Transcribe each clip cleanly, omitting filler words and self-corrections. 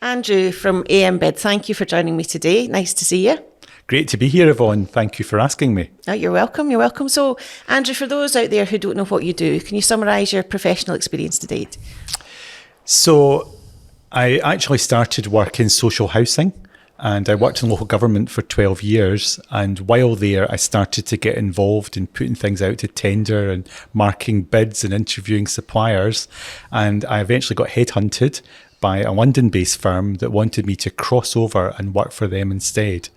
Andrew from AM Bid, thank you for joining me today. Nice to see you. Great to be here, Yvonne. Thank you for asking me. Oh, you're welcome. You're welcome. So, Andrew, for those out there who don't know what you do, can you summarise your professional experience to date? So, I actually started work in social housing, and I worked in local government for 12 years. And while there, I started to get involved in putting things out to tender and marking bids and interviewing suppliers. And I eventually got headhunted by a London-based firm that wanted me to cross over and work for them instead.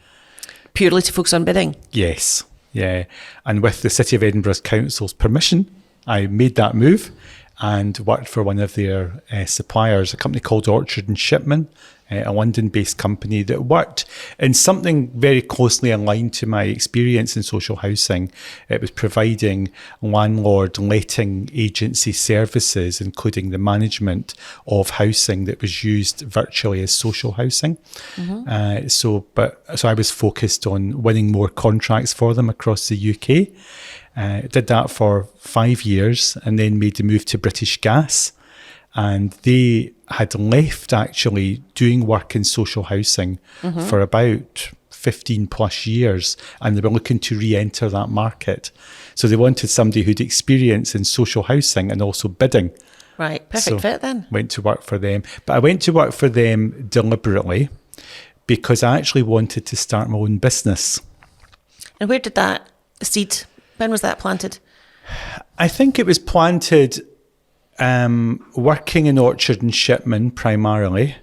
Purely to focus on bidding? Yes, yeah. And with the City of Edinburgh's Council's permission, I made that move and worked for one of their suppliers, a company called Orchard and Shipman, a London-based company that worked in something very closely aligned to my experience in social housing. It was providing landlord letting agency services, including the management of housing that was used virtually as social housing. Mm-hmm. So I was focused on winning more contracts for them across the UK. Did that for 5 years and then made the move to British Gas. And they had left actually doing work in social housing for about 15 plus years, and they were looking to re-enter that market. So they wanted somebody who'd experience in social housing and also bidding. Right, perfect fit then. Went to work for them. But I went to work for them deliberately because I actually wanted to start my own business. And where did that seed, when was that planted? I think it was planted working in Orchard and Shipman primarily,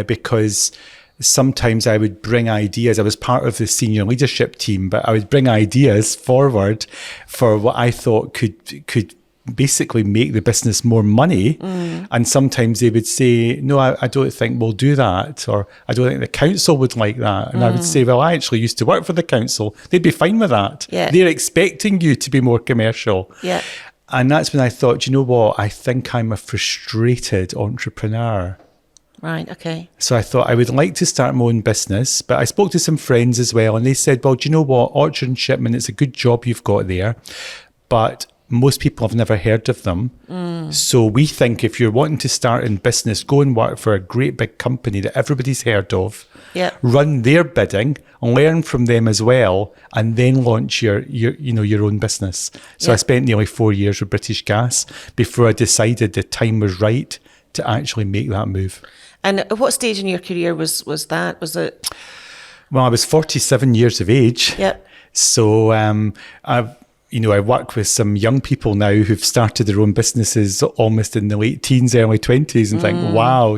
because sometimes I would bring ideas. I was part of the senior leadership team, but I would bring ideas forward for what I thought could basically make the business more money. And sometimes they would say, no, I don't think we'll do that, or I don't think the council would like that. And I would say, well, I actually used to work for the council. They'd be fine with that. Yeah. They're expecting you to be more commercial. Yeah. And that's when I thought, you know what, I think I'm a frustrated entrepreneur. Right, okay. So I thought I would like to start my own business, but I spoke to some friends as well, and they said, well, do you know what, Orchard and Shipman, it's a good job you've got there, but most people have never heard of them. So we think if you're wanting to start in business, go and work for a great big company that everybody's heard of, run their bidding, learn from them as well, and then launch your own business. So I spent nearly 4 years with British Gas before I decided the time was right to actually make that move. And at what stage in your career was that? Was it? Well, I was 47 years of age. Yep. So I work with some young people now who've started their own businesses almost in the late teens, early 20s, and think, wow,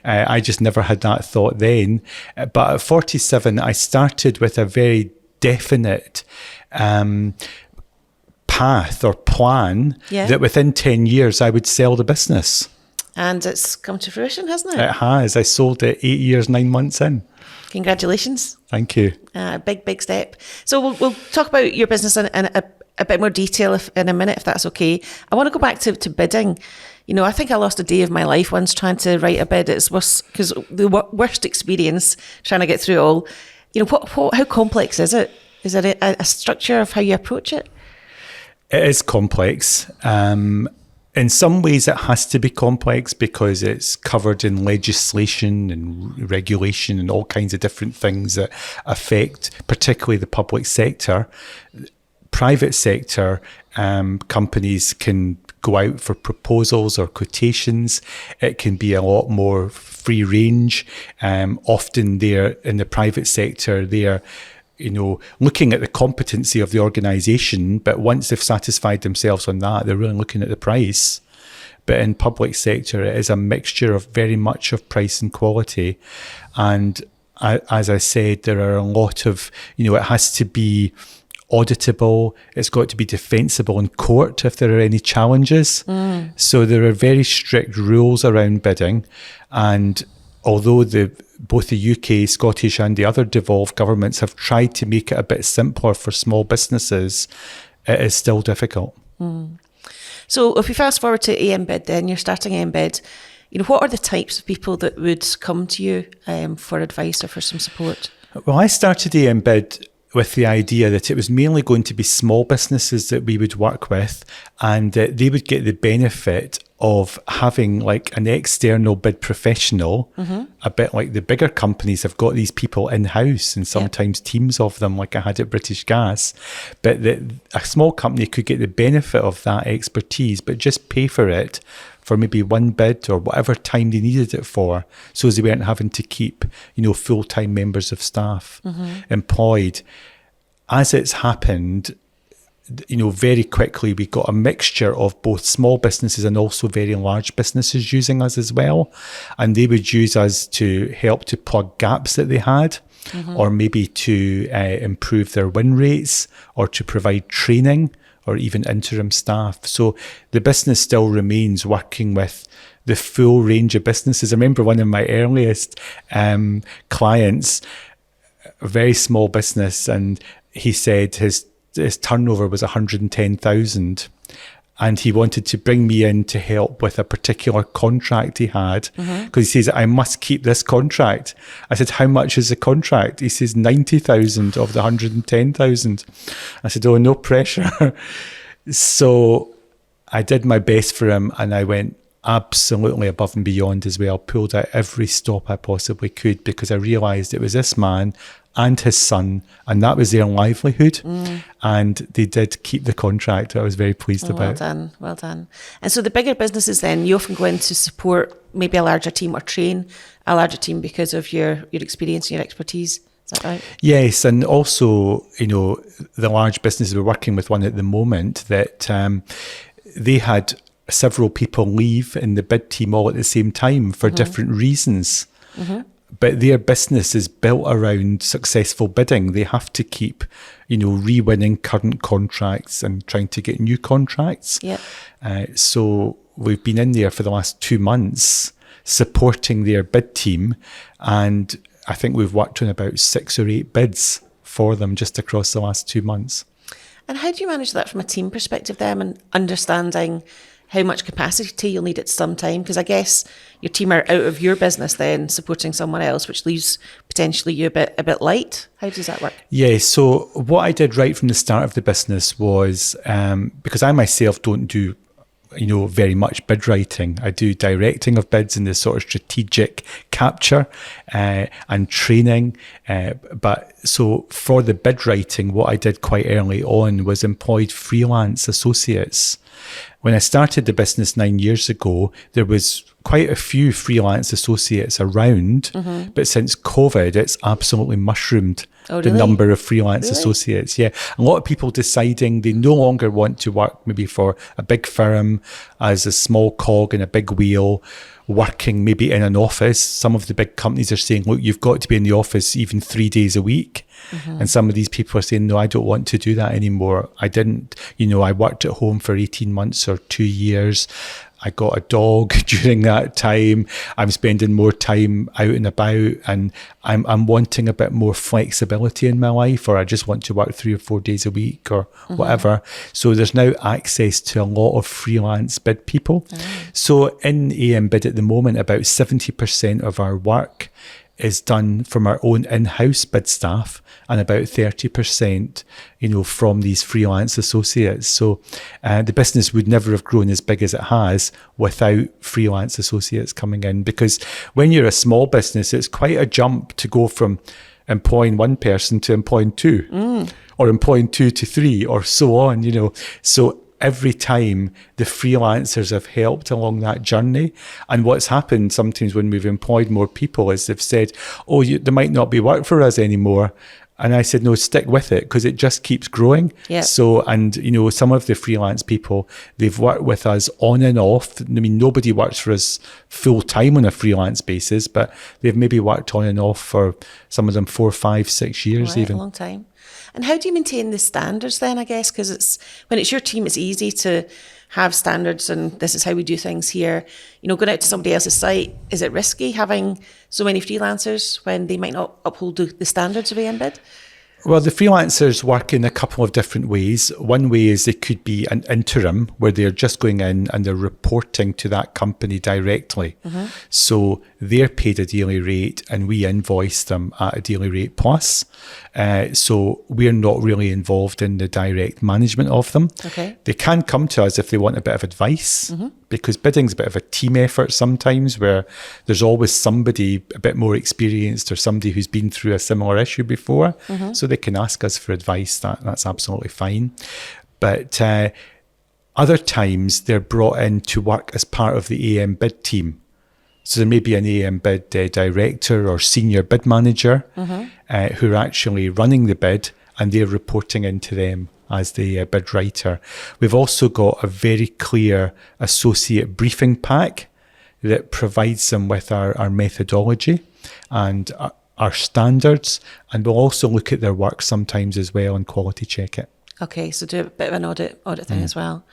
I just never had that thought then. But at 47, I started with a very definite path or plan that within 10 years I would sell the business. And it's come to fruition, hasn't it? It has. I sold it 8 years, 9 months in. Congratulations. Thank you. Big step. So we'll talk about your business in a bit more detail in a minute, if that's okay. I want to go back to bidding. I think I lost a day of my life once trying to write a bid. It's worse, because the worst experience trying to get through it all. How complex is it? Is it a structure of how you approach it? It is complex. In some ways, it has to be complex because it's covered in legislation and regulation and all kinds of different things that affect particularly the public sector. Private sector companies can go out for proposals or quotations. It can be a lot more free range. Often they're in the private sector, they're looking at the competency of the organisation, but once they've satisfied themselves on that, they're really looking at the price. But in public sector, it is a mixture of very much of price and quality. And as I said, there are a lot of, it has to be auditable, it's got to be defensible in court if there are any challenges. So there are very strict rules around bidding. And although both the UK, Scottish and the other devolved governments have tried to make it a bit simpler for small businesses, it is still difficult. So if we fast forward to AM Bid, then you're starting AM Bid, what are the types of people that would come to you for advice or for some support? Well, I started AM Bid with the idea that it was mainly going to be small businesses that we would work with, and that they would get the benefit of having like an external bid professional, a bit like the bigger companies have got these people in-house and sometimes teams of them, like I had at British Gas, but that a small company could get the benefit of that expertise, but just pay for it for maybe one bid or whatever time they needed it for, so as they weren't having to keep, full-time members of staff employed. As it's happened, very quickly we got a mixture of both small businesses and also very large businesses using us as well. And they would use us to help to plug gaps that they had, or maybe to improve their win rates, or to provide training, or even interim staff. So the business still remains working with the full range of businesses. I remember one of my earliest clients, a very small business, and he said his turnover was 110,000, and he wanted to bring me in to help with a particular contract he had, because he says, I must keep this contract. I said, how much is the contract? He says 90,000 of the 110,000. I said, oh, no pressure. So I did my best for him, and I went absolutely above and beyond as well, pulled out every stop I possibly could, because I realised it was this man and his son, and that was their livelihood. And they did keep the contract. I was very pleased about. Well done. And so the bigger businesses then, you often go in to support maybe a larger team or train a larger team because of your experience and your expertise. Is that right? Yes, and also, the large businesses, we're working with one at the moment that they had several people leave in the bid team all at the same time for different reasons. But their business is built around successful bidding. They have to keep, re-winning current contracts and trying to get new contracts. So we've been in there for the last 2 months supporting their bid team. And I think we've worked on about 6 or 8 bids for them just across the last 2 months. And how do you manage that from a team perspective then, and understanding how much capacity you'll need at some time? Because I guess your team are out of your business then supporting someone else, which leaves potentially you a bit light. How does that work? Yeah, so what I did right from the start of the business was, because I myself don't do very much bid writing. I do directing of bids and this sort of strategic capture and training. But so for the bid writing, what I did quite early on was employed freelance associates. When I started the business 9 years ago, there was quite a few freelance associates around, but since COVID, it's absolutely mushroomed. Oh, really? The number of freelance associates. Yeah. A lot of people deciding they no longer want to work maybe for a big firm as a small cog in a big wheel, working maybe in an office. Some of the big companies are saying, look, you've got to be in the office even 3 days a week. And some of these people are saying, no, I don't want to do that anymore. I didn't, I worked at home for 18 months or 2 years. I got a dog during that time. I'm spending more time out and about, and I'm wanting a bit more flexibility in my life, or I just want to work 3 or 4 days a week or whatever. So there's now access to a lot of freelance bid people. So in AM Bid at the moment, about 70% of our work is done from our own in-house bid staff, and about 30%, from these freelance associates. So the business would never have grown as big as it has without freelance associates coming in, because when you're a small business, it's quite a jump to go from employing one person to employing 2, or employing 2 to 3, or so on, So every time the freelancers have helped along that journey. And what's happened sometimes when we've employed more people is they've said, oh, there might not be work for us anymore. And I said, no, stick with it, because it just keeps growing. So, and, some of the freelance people, they've worked with us on and off. I mean, nobody works for us full time on a freelance basis, but they've maybe worked on and off for some of them 4, 5, 6 years even. A long time. And how do you maintain the standards then, I guess? Because when it's your team, it's easy to have standards and this is how we do things here. Going out to somebody else's site, is it risky having so many freelancers when they might not uphold the standards of AM Bid? Well, the freelancers work in a couple of different ways. One way is it could be an interim where they're just going in and they're reporting to that company directly. So they're paid a daily rate and we invoice them at a daily rate plus. So we're not really involved in the direct management of them. Okay. They can come to us if they want a bit of advice, because bidding's a bit of a team effort sometimes, where there's always somebody a bit more experienced or somebody who's been through a similar issue before. So they can ask us for advice. That's absolutely fine. But other times they're brought in to work as part of the AM bid team. So there may be an AM bid director or senior bid manager who are actually running the bid, and they're reporting into them as the bid writer. We've also got a very clear associate briefing pack that provides them with our methodology and our standards, and we'll also look at their work sometimes as well and quality check it. Okay, so do a bit of an audit thing as well.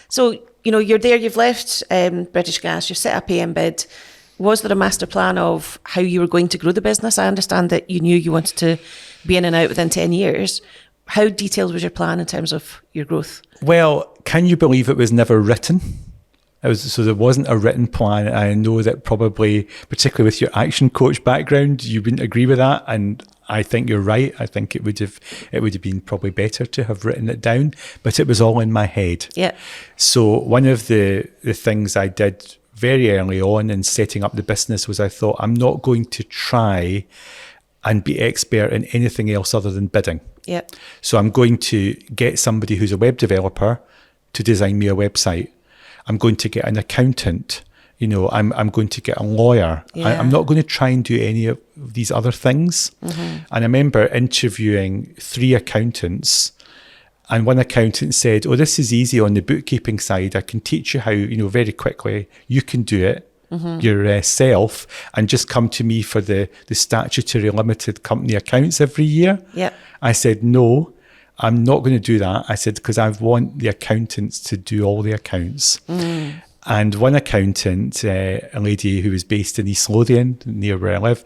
So, you're there, you've left British Gas, you've set up AM Bid. Was there a master plan of how you were going to grow the business? I understand that you knew you wanted to be in and out within 10 years. How detailed was your plan in terms of your growth? Well, can you believe it was never written? So there wasn't a written plan. I know that probably, particularly with your action coach background, you wouldn't agree with that. And I think you're right. I think it would have been probably better to have written it down, but it was all in my head. Yeah. So one of the things I did very early on in setting up the business was I thought, I'm not going to try and be expert in anything else other than bidding. Yeah. So I'm going to get somebody who's a web developer to design me a website. I'm going to get an accountant. I'm going to get a lawyer. Yeah. I'm not going to try and do any of these other things. And I remember interviewing 3 accountants, and one accountant said, "Oh, this is easy on the bookkeeping side. I can teach you how, very quickly. You can do it yourself and just come to me for the statutory limited company accounts every year." Yeah. I said, "No, I'm not going to do that." I said, because I want the accountants to do all the accounts. And one accountant, a lady who was based in East Lothian, near where I live,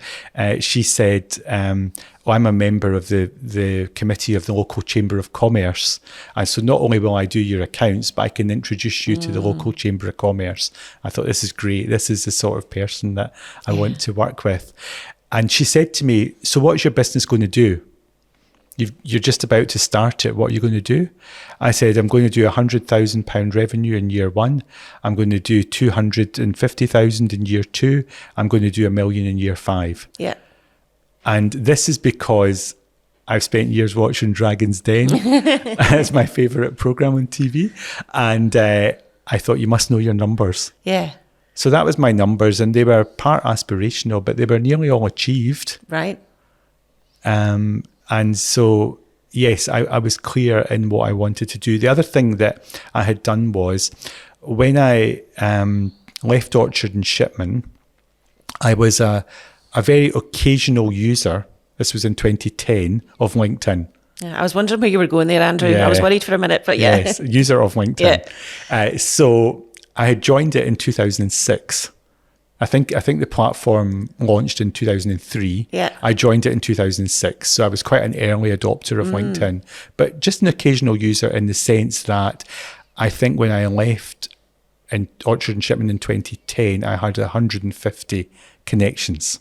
she said, I'm a member of the committee of the local Chamber of Commerce. And so not only will I do your accounts, but I can introduce you to the local Chamber of Commerce. I thought, this is great. This is the sort of person that I want to work with. And she said to me, "So what's your business going to do? You're just about to start it. What are you going to do?" I said, "I'm going to do £100,000 revenue in year 1. I'm going to do 250,000 in year 2. I'm going to do £1 million in year 5. Yeah. And this is because I've spent years watching Dragon's Den. It's my favourite programme on TV. And I thought, you must know your numbers. Yeah. So that was my numbers, and they were part aspirational, but they were nearly all achieved. Right. And so, yes, I was clear in what I wanted to do. The other thing that I had done was, when I left Orchard and Shipman, I was a very occasional user, this was in 2010, of LinkedIn. Yeah, I was wondering where you were going there, Andrew. Yeah. I was worried for a minute, but yeah. Yes, user of LinkedIn. So I had joined it in 2006. I think the platform launched in 2003. Yeah. I joined it in 2006. So I was quite an early adopter of LinkedIn, but just an occasional user in the sense that I think when I left in Orchard and Shipman in 2010, I had 150 connections.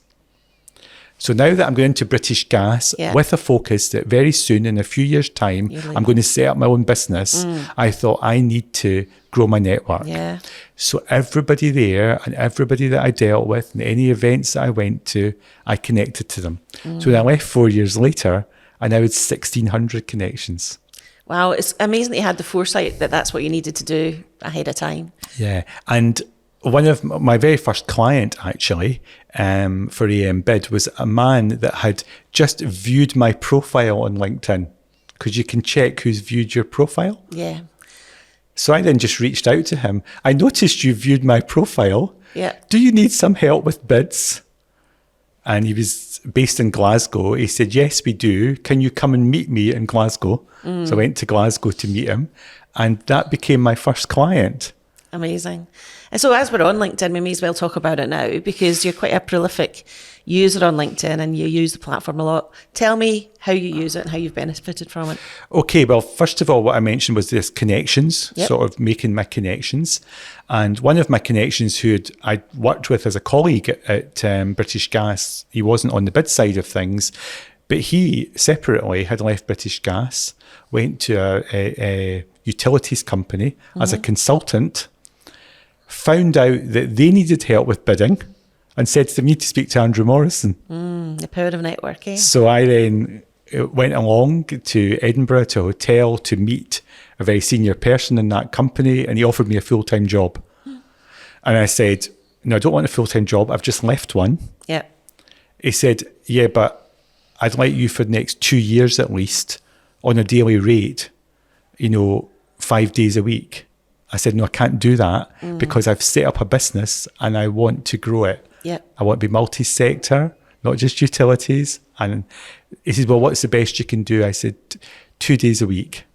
So now that I'm going into British Gas with a focus that very soon, in a few years' time, I'm going to set up my own business, I thought I need to grow my network. Yeah. So everybody there and everybody that I dealt with and any events that I went to, I connected to them. So when I left 4 years later, I now had 1,600 connections. Wow, it's amazing that you had the foresight that that's what you needed to do ahead of time. Yeah. And one of my very first client, actually, for AM Bid was a man that had just viewed my profile on LinkedIn, because you can check who's viewed your profile. Yeah. So I then just reached out to him. I noticed you viewed my profile. Yeah. Do you need some help with bids? And he was based in Glasgow. He said, yes, we do. Can you come and meet me in Glasgow? So I went to Glasgow to meet him. And that became my first client. Amazing. And so as we're on LinkedIn, we may as well talk about it now because you're quite a prolific user on LinkedIn and you use the platform a lot. Tell me how you use it and how you've benefited from it. Okay, well, first of all, what I mentioned was this connections, Yep. sort of making my connections. And one of my connections who I worked with as a colleague at British Gas, he wasn't on the bid side of things, but he separately had left British Gas, went to a utilities company as a consultant, found out that they needed help with bidding and said to them, "You need to speak to Andrew Morrison." The power of networking. So I then went along to Edinburgh to a hotel to meet a very senior person in that company, and he offered me a full-time job. And I said, "No, I don't want a full-time job. I've just left one." Yeah. He said, "Yeah, but I'd like you for the next 2 years at least on a daily rate, 5 days a week." I said, "No, I can't do that because I've set up a business and I want to grow it. Yeah. I want to be multi-sector, not just utilities." And he said, "Well, what's the best you can do?" I said, 2 days a week.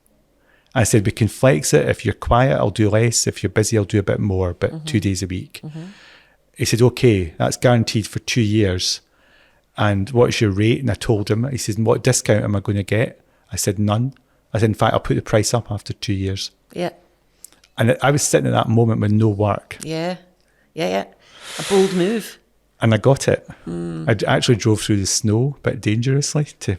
I said, "We can flex it. If you're quiet, I'll do less. If you're busy, I'll do a bit more, but 2 days a week." He said, "Okay, that's guaranteed for 2 years. And what's your rate?" And I told him. He said, "And what discount am I going to get?" I said, "None." I said, "In fact, I'll put the price up after 2 years." Yeah. And I was sitting at that moment with no work. Yeah. A bold move. And I got it. I actually drove through the snow a bit dangerously to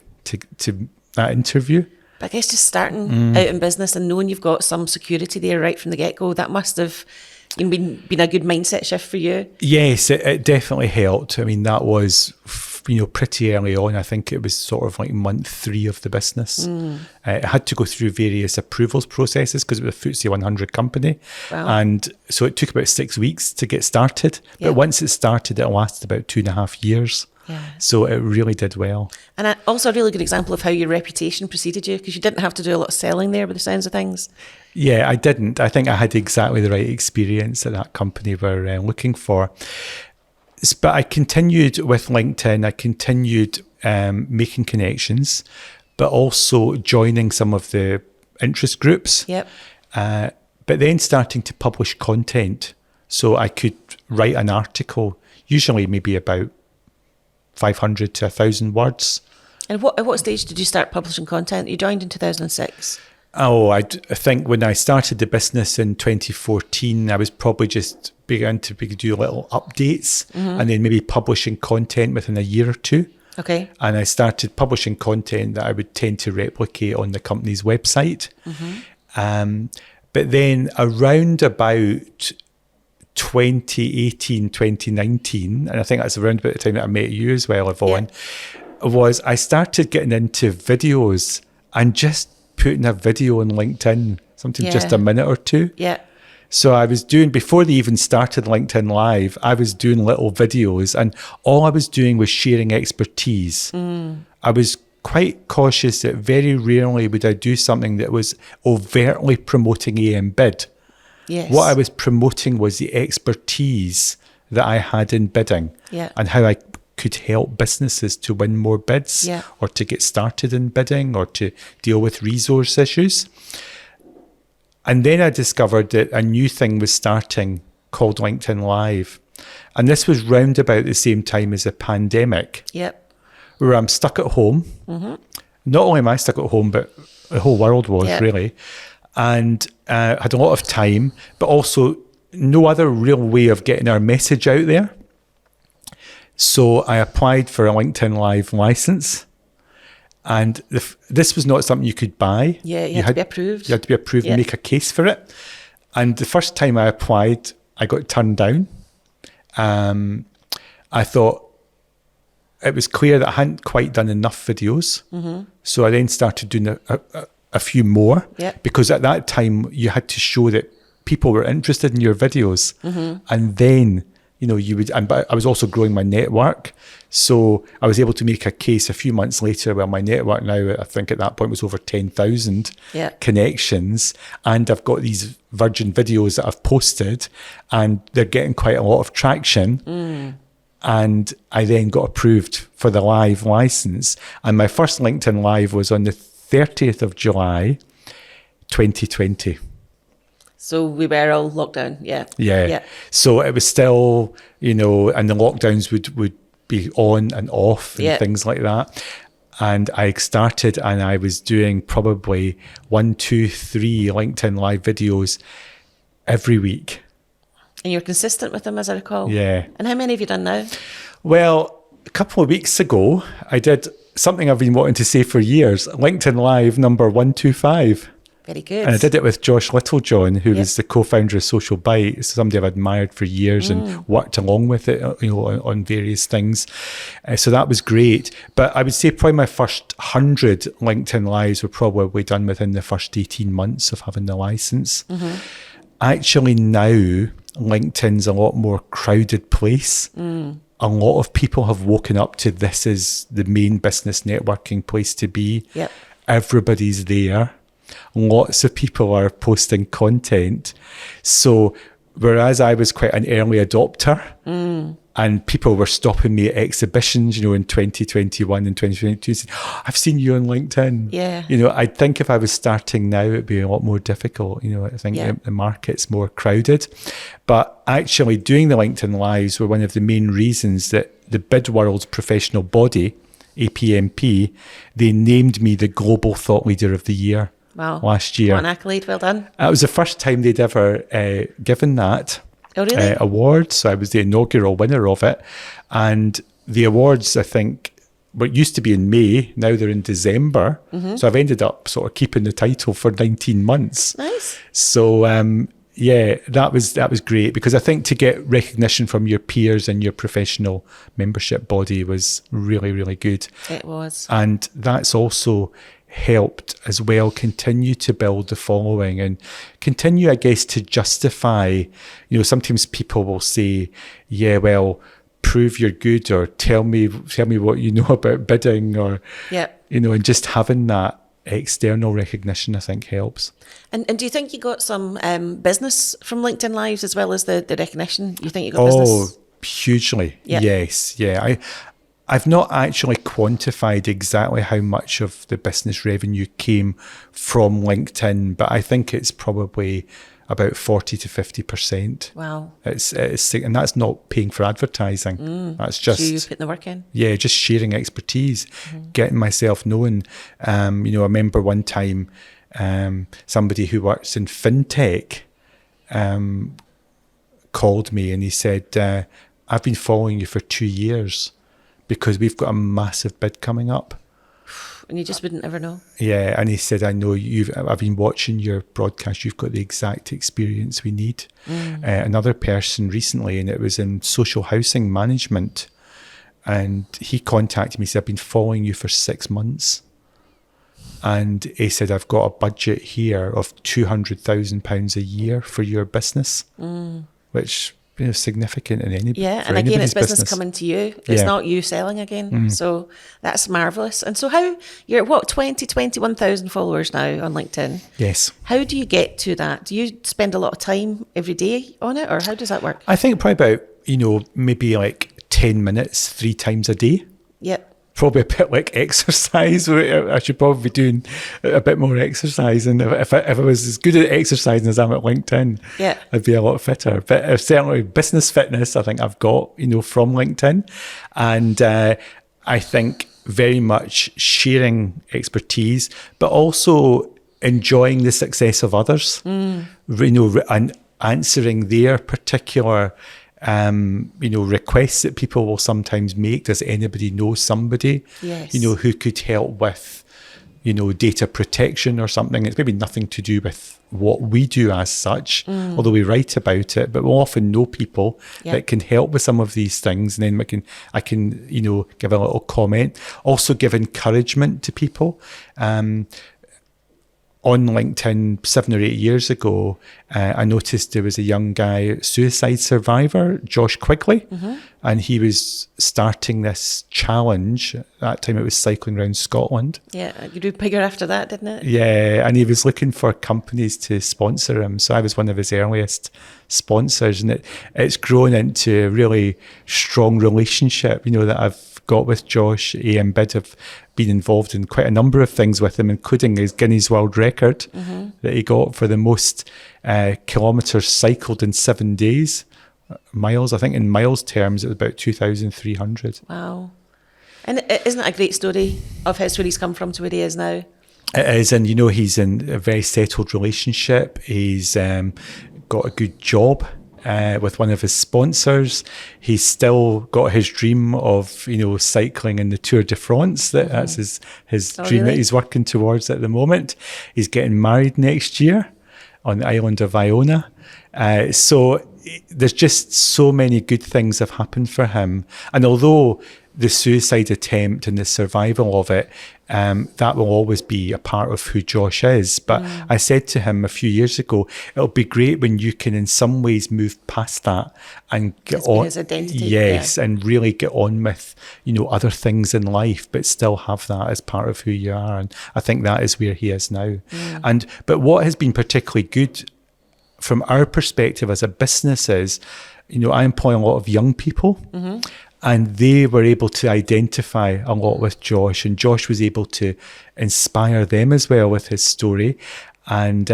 that interview. But I guess just starting out in business and knowing you've got some security there right from the get-go, that must have been a good mindset shift for you. Yes, it definitely helped. I mean, that was, pretty early on. I think it was sort of like month 3 of the business. It had to go through various approvals processes because it was a FTSE 100 company. Wow. And so it took about 6 weeks to get started. Yeah. But once it started, it lasted about 2.5 years. Yeah. So it really did well. And also a really good example of how your reputation preceded you because you didn't have to do a lot of selling there by the sounds of things. Yeah, I didn't. I think I had exactly the right experience that company were looking for. But I continued with LinkedIn. I continued making connections, but also joining some of the interest groups. Yep. But then starting to publish content. So I could write an article, usually maybe about 500 to 1,000 words. And at what stage did you start publishing content? You joined in 2006. Oh, I think when I started the business in 2014, I was probably just began to do little updates and then maybe publishing content within a year or two. Okay. And I started publishing content that I would tend to replicate on the company's website. But then around about 2018, 2019, and I think that's around about the time that I met you as well, Yvonne, was I started getting into videos and just putting a video on LinkedIn, something just a minute or two. Yeah. So I was doing, before they even started LinkedIn Live, I was doing little videos and all I was doing was sharing expertise. I was quite cautious that very rarely would I do something that was overtly promoting AM bid. Yes. What I was promoting was the expertise that I had in bidding and how I could help businesses to win more bids or to get started in bidding or to deal with resource issues. And then I discovered that a new thing was starting called LinkedIn Live. And this was round about the same time as the pandemic. Yep. Where I'm stuck at home. Not only am I stuck at home, but the whole world was really. And had a lot of time, but also no other real way of getting our message out there. So I applied for a LinkedIn Live license. And this was not something you could buy. Yeah, you had to be approved. You had to be approved and make a case for it. And the first time I applied, I got turned down. I thought it was clear that I hadn't quite done enough videos. So I then started doing a few more. Because at that time, you had to show that people were interested in your videos. And then, you would, but I was also growing my network. So I was able to make a case a few months later. Well, my network now, I think at that point was over 10,000 connections. And I've got these virgin videos that I've posted and they're getting quite a lot of traction. And I then got approved for the live license. And my first LinkedIn Live was on the 30th of July, 2020. So we were all locked down. Yeah. Yeah. So it was still, and the lockdowns would be on and off and things like that. And I started and I was doing probably 1, 2, 3 LinkedIn Live videos every week. And you're consistent with them, as I recall. Yeah. And how many have you done now? Well, a couple of weeks ago, I did something I've been wanting to say for years, LinkedIn Live number 125. Very good. And I did it with Josh Littlejohn, who was the co-founder of Social Byte, somebody I've admired for years and worked along with it, on various things. So that was great. But I would say probably my first 100 LinkedIn Lives were probably done within the first 18 months of having the license. Actually now, LinkedIn's a lot more crowded place. A lot of people have woken up to this as the main business networking place to be. Yep. Everybody's there. Lots of people are posting content. So whereas I was quite an early adopter and people were stopping me at exhibitions, in 2021 and 2022, saying, I've seen you on LinkedIn. Yeah. I think if I was starting now, it'd be a lot more difficult. I think the market's more crowded. But actually doing the LinkedIn Lives were one of the main reasons that the Bid World's professional body, APMP, they named me the Global Thought Leader of the Year. Wow. Last year. What an accolade, well done. It was the first time they'd ever given that award. So I was the inaugural winner of it. And the awards, I think, used to be in May, now they're in December. So I've ended up sort of keeping the title for 19 months. Nice. So that was great, because I think to get recognition from your peers and your professional membership body was really, really good. It was. And that's also helped as well continue to build the following and continue, I guess, to justify, sometimes people will say, prove you're good, or tell me what you know about bidding, or, and just having that external recognition, I think, helps. And do you think you got some business from LinkedIn Lives as well as the recognition? You think you got business? Oh, hugely. Yep. Yes. Yeah. I've not actually quantified exactly how much of the business revenue came from LinkedIn, but I think it's probably about 40 to 50%. Wow. It's and that's not paying for advertising. That's just you putting the work in. Yeah, just sharing expertise, getting myself known. I remember one time somebody who works in fintech called me and he said, I've been following you for 2 years because we've got a massive bid coming up. And you just wouldn't ever know. Yeah, and he said, I know I've been watching your broadcast, you've got the exact experience we need. Another person recently, and it was in social housing management, and he contacted me, said, I've been following you for 6 months. And he said, I've got a budget here of £200,000 a year for your business, which significant in any and again, it's business coming to you. It's not you selling again. So that's marvelous. And so how you're at 21,000 followers now on LinkedIn? Yes. How do you get to that? Do you spend a lot of time every day on it, or how does that work? I think probably about maybe like 10 minutes 3 times a day. Yep. Probably a bit like exercise. I should probably be doing a bit more exercise. And if I was as good at exercising as I'm at LinkedIn, I'd be a lot fitter. But certainly business fitness, I think I've got, from LinkedIn. And I think very much sharing expertise, but also enjoying the success of others, and answering their particular requests that people will sometimes make. Does anybody know somebody, who could help with, data protection or something? It's maybe nothing to do with what we do as such, although we write about it, but we'll often know people that can help with some of these things. And then I can, give a little comment, also give encouragement to people. On LinkedIn 7 or 8 years ago, I noticed there was a young guy, suicide survivor, Josh Quigley. and he was starting this challenge. At that time it was cycling around Scotland. Yeah, you grew bigger after that, didn't it? Yeah, and he was looking for companies to sponsor him. So I was one of his earliest sponsors, and it's grown into a really strong relationship, that I've got with Josh. A and Bid have been involved in quite a number of things with him, including his Guinness World Record that he got for the most kilometres cycled in 7 days. Miles, I think in miles terms, it was about 2,300. Wow. And isn't it a great story of his, where he's come from to where he is now? It is, and he's in a very settled relationship. He's got a good job with one of his sponsors. He's still got his dream of, cycling in the Tour de France. That's his dream that he's working towards at the moment. He's getting married next year on the island of Iona. So there's just so many good things have happened for him. And although the suicide attempt and the survival of it, that will always be a part of who Josh is. But I said to him a few years ago, it'll be great when you can in some ways move past that and get on. His identity. Yes, and really get on with, other things in life, but still have that as part of who you are. And I think that is where he is now. But what has been particularly good from our perspective as a business is, I employ a lot of young people. And they were able to identify a lot with Josh, and Josh was able to inspire them as well with his story. And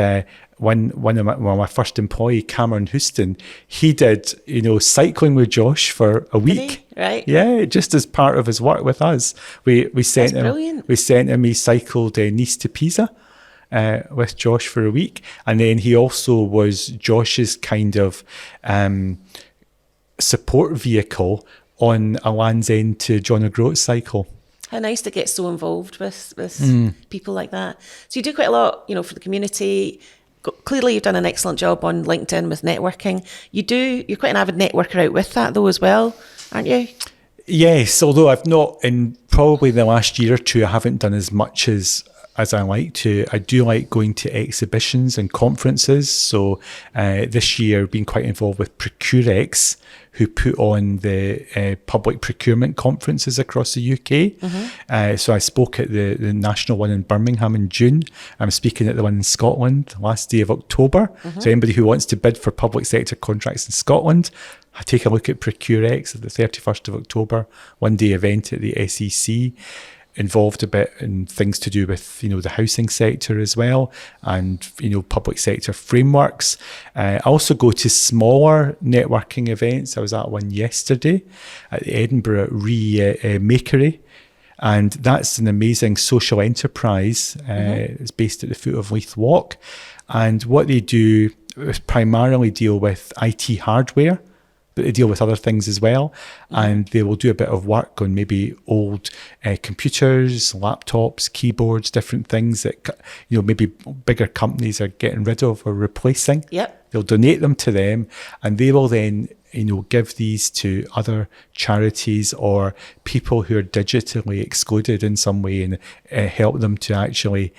one of my first employee, Cameron Houston, he did cycling with Josh for a week. Right? Yeah, just as part of his work with us. We sent him. Brilliant. We sent him. He cycled Nice to Pisa with Josh for a week, and then he also was Josh's kind of support vehicle on a Land's End to John O'Groats cycle. How nice to get so involved with people like that. So you do quite a lot, for the community. Clearly you've done an excellent job on LinkedIn with networking. You're quite an avid networker out with that though as well, aren't you? Yes, although I've not, in probably the last year or two, I haven't done as much as I like to. I do like going to exhibitions and conferences. So this year I've been quite involved with Procurex, who put on the public procurement conferences across the UK. So I spoke at the national one in Birmingham in June. I'm speaking at the one in Scotland last day of October. So anybody who wants to bid for public sector contracts in Scotland, take a look at Procurex at the 31st of October, one-day event at the SEC. Involved a bit in things to do with, the housing sector as well, and, public sector frameworks. I also go to smaller networking events. I was at one yesterday at the Edinburgh Makery, and that's an amazing social enterprise. It's based at the foot of Leith Walk, and what they do is primarily deal with IT hardware, but they deal with other things as well. And they will do a bit of work on maybe old computers, laptops, keyboards, different things that, maybe bigger companies are getting rid of or replacing. Yep. They'll donate them to them, and they will then, give these to other charities or people who are digitally excluded in some way, and help them to actually,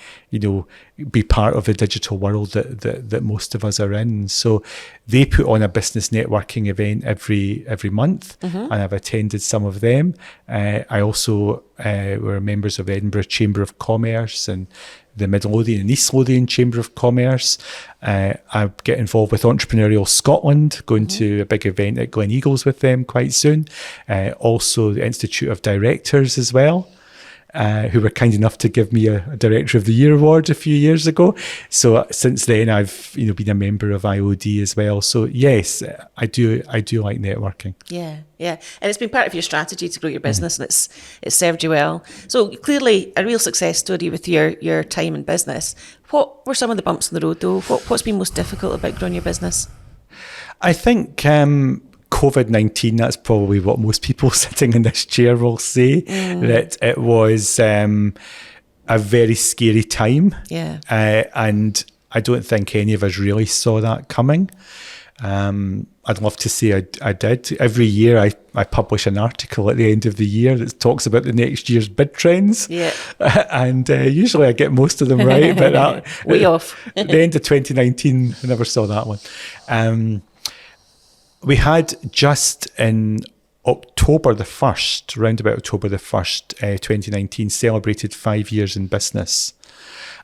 be part of the digital world that most of us are in. So they put on a business networking event every month, and I've attended some of them. I also were members of the Edinburgh Chamber of Commerce and the Midlothian and East Lothian Chamber of Commerce. I get involved with Entrepreneurial Scotland, going to a big event at Glen Eagles with them quite soon. Also the Institute of Directors as well, who were kind enough to give me a Director of the Year award a few years ago. So since then I've been a member of IOD as well. So yes, I do like networking. Yeah, and it's been part of your strategy to grow your business, and it's served you well. So clearly a real success story with your time in business. What were some of the bumps in the road though? What's been most difficult about growing your business? I think COVID-19, that's probably what most people sitting in this chair will say, that it was a very scary time. Yeah. And I don't think any of us really saw that coming. I'd love to say I did. Every year I publish an article at the end of the year that talks about the next year's bid trends. Yeah. And usually I get most of them right. But way off. At the end of 2019, I never saw that one. We had just in October the 1st, around about October the 1st, 2019, celebrated 5 years in business.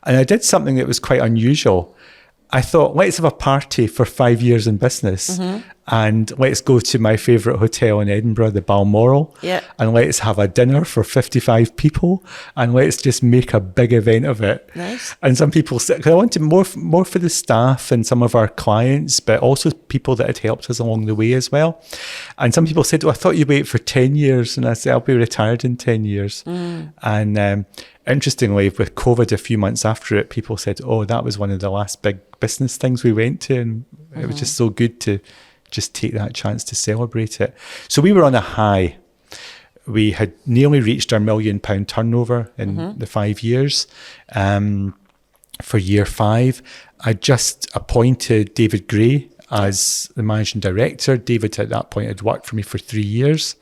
And I did something that was quite unusual. I thought, let's have a party for 5 years in business, and let's go to my favourite hotel in Edinburgh, the Balmoral, and let's have a dinner for 55 people, and let's just make a big event of it. Nice. And some people said, because I wanted more for the staff and some of our clients, but also people that had helped us along the way as well. And some people said, I thought you'd wait for 10 years. And I said, I'll be retired in 10 years. And interestingly, with COVID a few months after it, people said, that was one of the last big business things we went to. And it was just so good to just take that chance to celebrate it. So we were on a high. We had nearly reached our £1 million turnover in the 5 years. For year 5, I just appointed David Gray as the managing director. David at that point had worked for me for 3 years,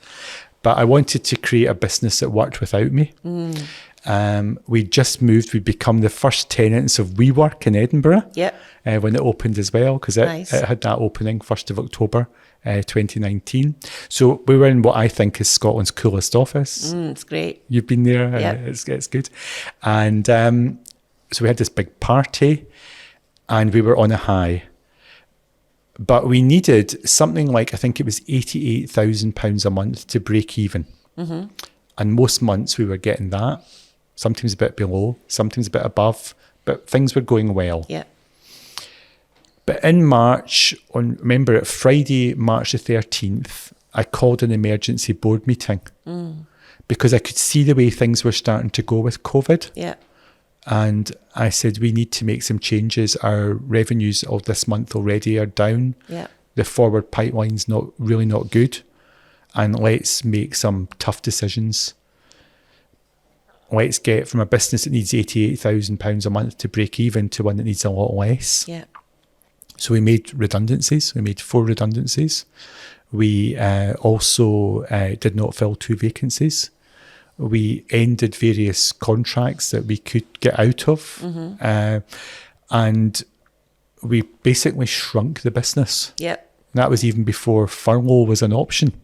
but I wanted to create a business that worked without me. We just moved. We'd become the first tenants of WeWork in Edinburgh when it opened as well, because it had that opening 1st of October 2019. So we were in what I think is Scotland's coolest office. It's great. You've been there. It's good. And so we had this big party and we were on a high. But we needed something like, I think it was £88,000 a month to break even. And most months we were getting that. Sometimes a bit below, sometimes a bit above, but things were going well. But in March, remember it, Friday, March the 13th, I called an emergency board meeting because I could see the way things were starting to go with COVID. And I said, we need to make some changes. Our revenues of this month already are down. The forward pipeline's not good. And let's make some tough decisions. Let's get from a business that needs £88,000 a month to break even to one that needs a lot less. So we made redundancies. We made 4 redundancies. We also did not fill 2 vacancies. We ended various contracts that we could get out of. And we basically shrunk the business. That was even before furlough was an option.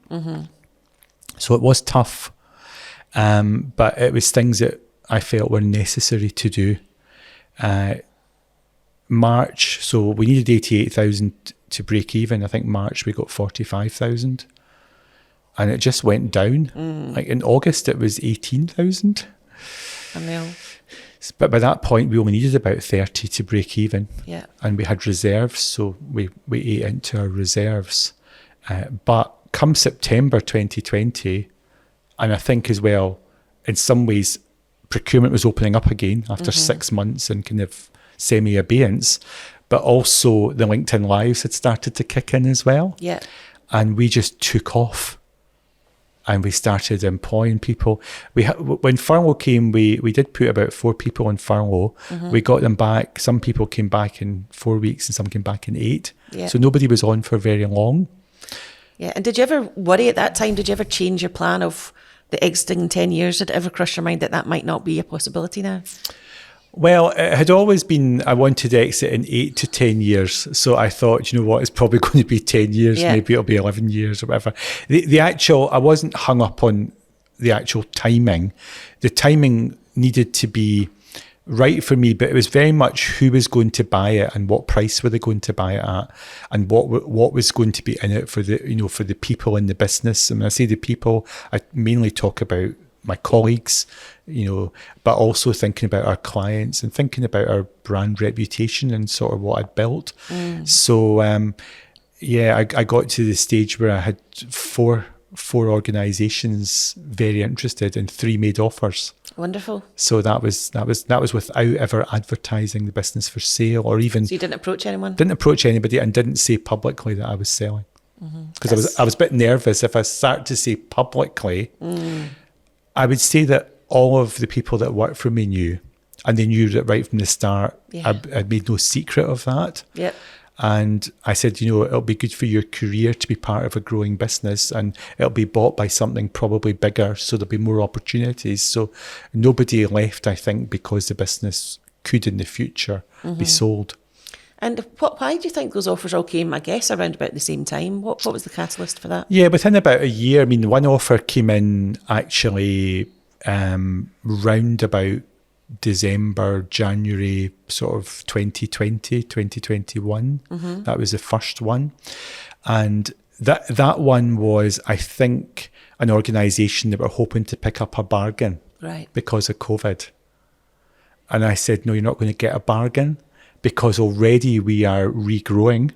So it was tough. But it was things that I felt were necessary to do. March, so we needed 88,000 to break even. I think March we got 45,000. And it just went down. Like in August, it was 18,000. I know. But by that point, we only needed about 30 to break even. And we had reserves, so we ate into our reserves. But come September 2020, and I think as well, in some ways, procurement was opening up again after 6 months and kind of semi-abeyance, but also the LinkedIn Lives had started to kick in as well. And we just took off. And we started employing people. When furlough came, we did put about 4 people on furlough. We got them back. Some people came back in 4 weeks and some came back in 8. So nobody was on for very long. And did you ever worry at that time? Did you ever change your plan of the exiting in 10 years? Did it ever cross your mind that might not be a possibility now? Well, it had always been, I wanted to exit in 8 to 10 years. So I thought, you know what, it's probably going to be 10 years, maybe it'll be 11 years or whatever. The actual, I wasn't hung up on the actual timing. The timing needed to be right for me, but it was very much who was going to buy it and what price were they going to buy it at, and what was going to be in it for the people in the business. And when I say the people, I mainly talk about my colleagues, but also thinking about our clients and thinking about our brand reputation and sort of what I'd built. So, I got to the stage where I had four organisations very interested and 3 made offers. Wonderful. So that was without ever advertising the business for sale or even. So you didn't approach anyone? Didn't approach anybody and didn't say publicly that I was selling. Because I was a bit nervous if I start to say publicly. I would say that all of the people that worked for me knew, and they knew that right from the start. I made no secret of that. And I said, it'll be good for your career to be part of a growing business, and it'll be bought by something probably bigger, so there'll be more opportunities. So nobody left, I think, because the business could in the future be sold. And why do you think those offers all came, I guess, around about the same time? What was the catalyst for that? Yeah, within about a year. I mean, one offer came in actually round about December, January, sort of 2020, 2021. That was the first one. And that one was, I think, an organisation that were hoping to pick up a bargain because of COVID. And I said, no, you're not going to get a bargain because already we are regrowing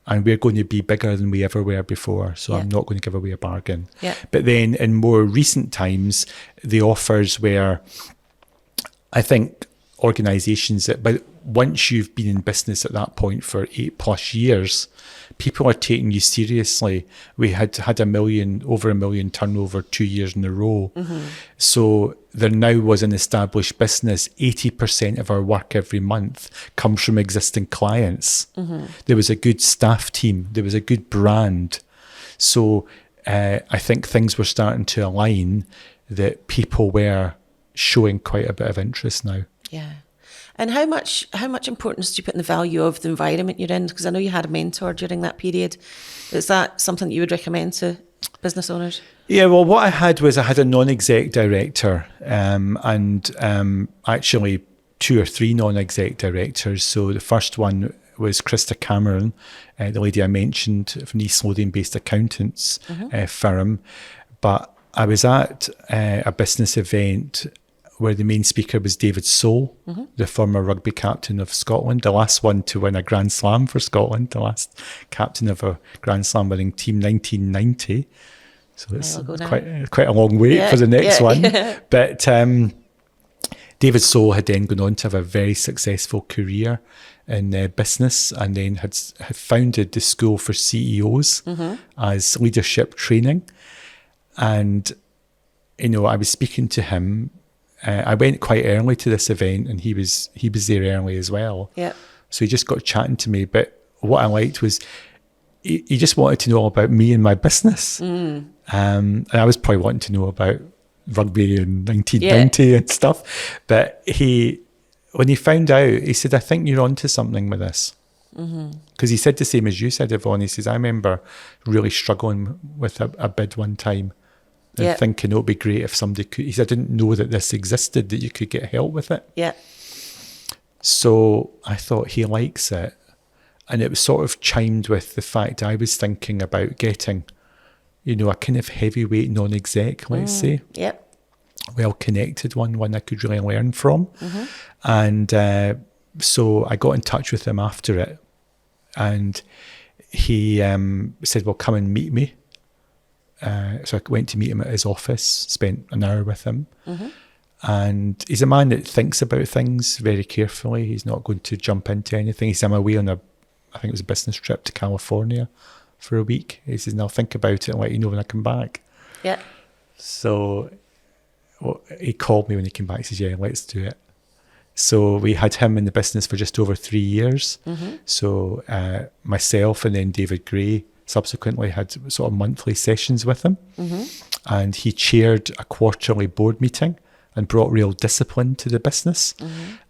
and we're going to be bigger than we ever were before. So I'm not going to give away a bargain. Yeah. But then in more recent times, the offers were, I think, organisations that, but once you've been in business at that point for 8+ years, people are taking you seriously. We had over $1 million turnover 2 years in a row. So there now was an established business. 80% of our work every month comes from existing clients. There was a good staff team. There was a good brand. So I think things were starting to align that people were showing quite a bit of interest now. Yeah. And how much importance do you put in the value of the environment you're in? Because I know you had a mentor during that period. Is that something that you would recommend to business owners? Yeah, well, what I had a non-exec director actually 2 or 3 non-exec directors. So the first one was Krista Cameron, the lady I mentioned from the East Lothian-based accountants firm. But I was at a business event where the main speaker was David Soul, the former rugby captain of Scotland, the last one to win a Grand Slam for Scotland, the last captain of a Grand Slam winning team, 1990. So it's quite a long wait for the next one. But David Soul had then gone on to have a very successful career in business, and then had founded the School for CEOs as leadership training. And, you know, I was speaking to him. I went quite early to this event, and he was there early as well. Yeah. So he just got chatting to me. But what I liked was he just wanted to know all about me and my business. And I was probably wanting to know about rugby in 1990 and stuff. But when he found out, he said, I think you're onto something with this. Because he said the same as you said, Yvonne. He says, I remember really struggling with a bid one time. And thinking it would be great if somebody could. He said, I didn't know that this existed, that you could get help with it. Yeah. So I thought he likes it. And it was sort of chimed with the fact I was thinking about getting, you know, a kind of heavyweight non-exec, let's say. Yep. Well-connected one I could really learn from. And so I got in touch with him after it. And he said, well, come and meet me. So I went to meet him at his office, spent an hour with him. And he's a man that thinks about things very carefully. He's not going to jump into anything. He said, I'm away on I think it was a business trip to California for a week. He says, I'll think about it and let you know when I come back. Yeah. So he called me when he came back. He says, yeah, let's do it. So we had him in the business for just over 3 years. So myself and then David Gray subsequently had sort of monthly sessions with him. And he chaired a quarterly board meeting and brought real discipline to the business.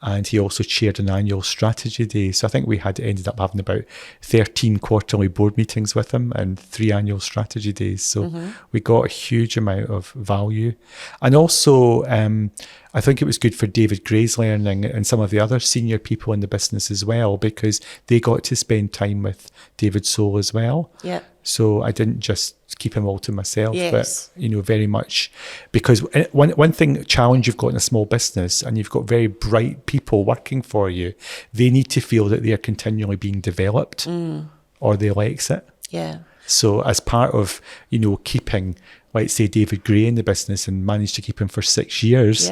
And he also chaired an annual strategy day. So I think we ended up having about 13 quarterly board meetings with him and 3 annual strategy days. So we got a huge amount of value. And also, I think it was good for David Gray's learning and some of the other senior people in the business as well, because they got to spend time with David Soul as well. Yeah. So I didn't just keep him all to myself, but, you know, very much, because one challenge you've got in a small business, and you've got very bright people working for you, they need to feel that they are continually being developed or they'll exit. Yeah. So as part of, you know, keeping, let's say, David Gray in the business and managed to keep him for 6 years,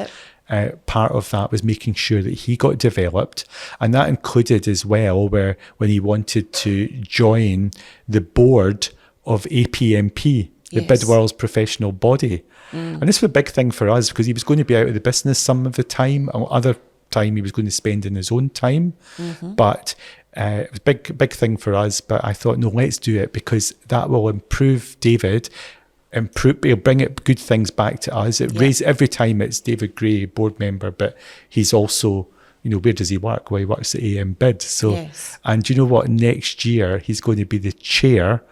part of that was making sure that he got developed. And that included as well where when he wanted to join the board of APMP, the Bid World's professional body. And this was a big thing for us because he was going to be out of the business some of the time, and other time he was going to spend in his own time. But it was a big thing for us. But I thought, no, let's do it because that will improve David. It'll bring good things back to us. It raises every time it's David Gray, board member, but he's also where does he work? Well, he works at AM Bid. So, Yes. and do you know what? Next year, he's going to be the chair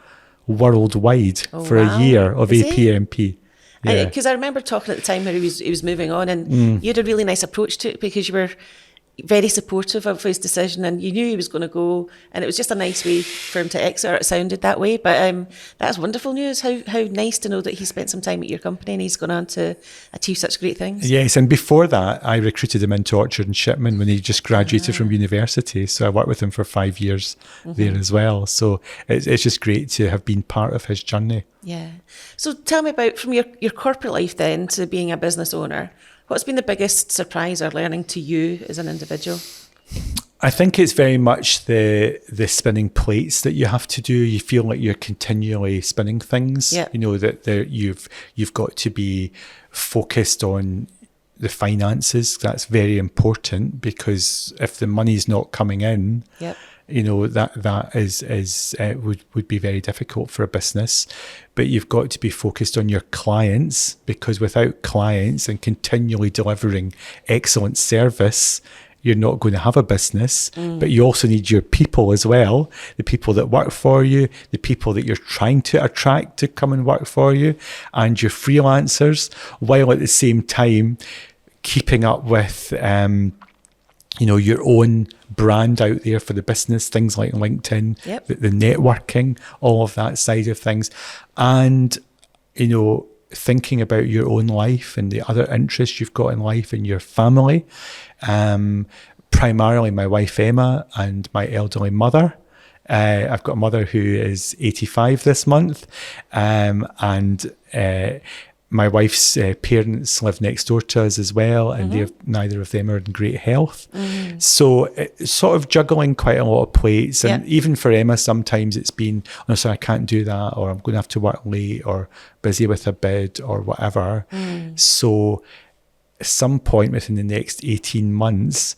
worldwide for wow. a year of Is he? APMP. Yeah. Because I remember talking at the time where he was moving on, and you had a really nice approach to it because you were very supportive of his decision, and you knew he was going to go, and it was just a nice way for him to exit, or it sounded that way. But that's wonderful news. How nice to know that he spent some time at your company and he's gone on to achieve such great things. Yes, and before that, I recruited him into Orchard and Shipman when he just graduated from university. So I worked with him for 5 years there as well. So it's just great to have been part of his journey. Yeah. So tell me about, from your corporate life then to being a business owner, what's been the biggest surprise or learning to you as an individual? I think it's very much the spinning plates that you have to do. You feel like you're continually spinning things. Yep. That you've got to be focused on the finances. That's very important, because if the money's not coming in, Yep. that is would be very difficult for a business. But you've got to be focused on your clients, because without clients and continually delivering excellent service, you're not going to have a business. But you also need your people as well, the people that work for you, the people that you're trying to attract to come and work for you, and your freelancers, while at the same time keeping up with your own brand out there for the business, things like LinkedIn, Yep. the networking, all of that side of things. And, thinking about your own life and the other interests you've got in life and your family. Primarily my wife, Emma, and my elderly mother. I've got a mother who is 85 this month. And my wife's parents live next door to us as well, and neither of them are in great health. So it's sort of juggling quite a lot of plates. And even for Emma, sometimes it's been, oh, sorry, I can't do that, or I'm going to have to work late, or busy with a bid, or whatever. So at some point within the next 18 months,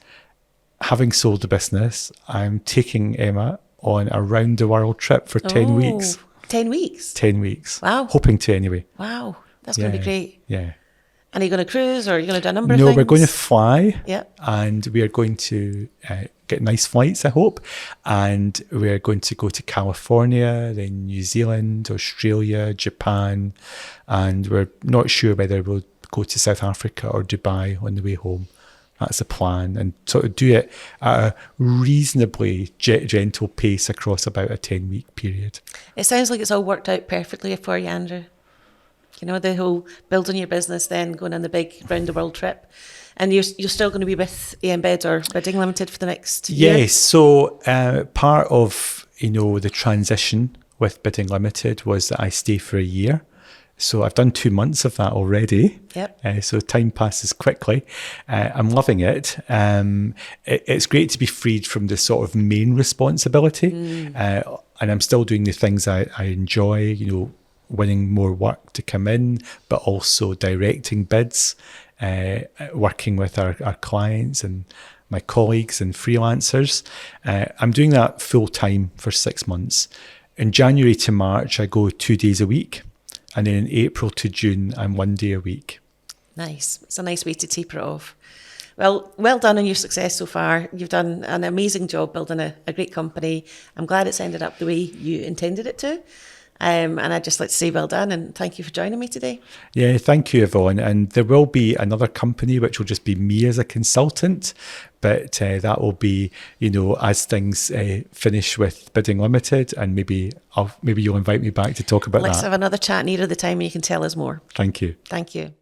having sold the business, I'm taking Emma on a round the world trip for 10 weeks. 10 weeks? 10 weeks. Wow. Hoping to anyway. Wow. That's going to be great. Yeah. And are you going to cruise, or are you going to do a number of No, things? we're going to fly. Yeah. And we are going to get nice flights, I hope. And we're going to go to California, then New Zealand, Australia, Japan. And we're not sure whether we'll go to South Africa or Dubai on the way home. That's the plan, and sort of do it at a reasonably gentle pace across about a 10-week period. It sounds like it's all worked out perfectly for you, Andrew. The whole building your business, then going on the big round the world trip. And you're still going to be with AM Bid or Bidding Limited for the next year? Yes, so part of the transition with Bidding Limited was that I stay for a year. So I've done 2 months of that already. Yep. So time passes quickly. I'm loving it. It's great to be freed from the sort of main responsibility. And I'm still doing the things I enjoy, winning more work to come in, but also directing bids, working with our clients and my colleagues and freelancers. I'm doing that full time for 6 months. In January to March, I go 2 days a week. And then in April to June, I'm 1 day a week. Nice. It's a nice way to taper it off. Well done on your success so far. You've done an amazing job building a great company. I'm glad it's ended up the way you intended it to. And I'd just like to say well done, and thank you for joining me today. Yeah, thank you, Yvonne. And there will be another company which will just be me as a consultant, but that will be, as things finish with Bidding Limited, and maybe you'll invite me back to talk about that. Let's have another chat nearer the time and you can tell us more. Thank you. Thank you.